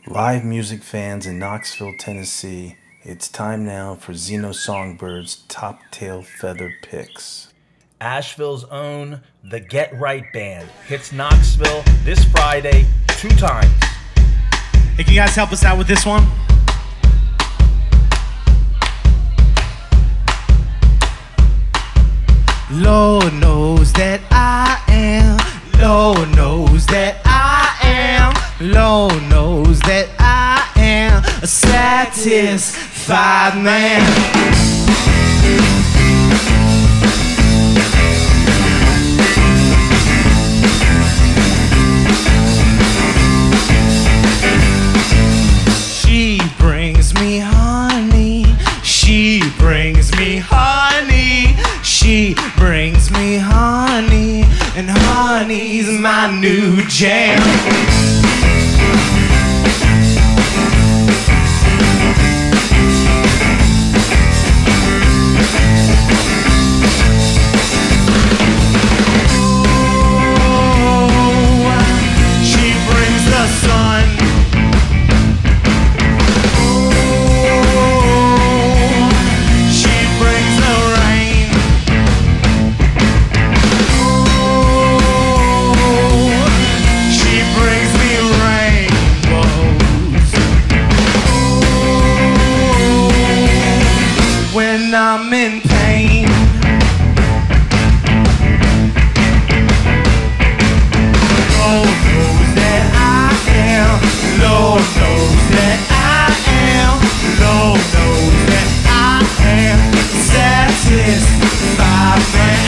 Live music fans in Knoxville, Tennessee, it's time now for Zeno Songbird's Top Tail Feather Picks. Asheville's own The Get Right Band hits Knoxville this Friday 2 times. Hey, can you guys help us out with this one? Lord knows that I am. Lord knows that I am. Lord knows that I am a satisfied man. She brings me honey. She brings me honey. She brings me honey, and honey's my new jam. I'm in pain. Lord knows that I am. Lord knows that I am. Lord knows that I am satisfied man.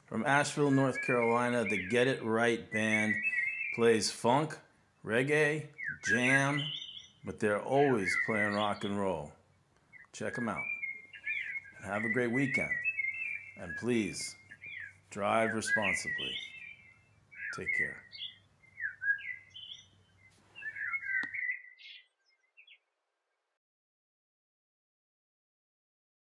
From Asheville, North Carolina, the Get It Right Band plays funk, reggae, jam, but they're always playing rock and roll. Check them out. And have a great weekend. And please, drive responsibly. Take care.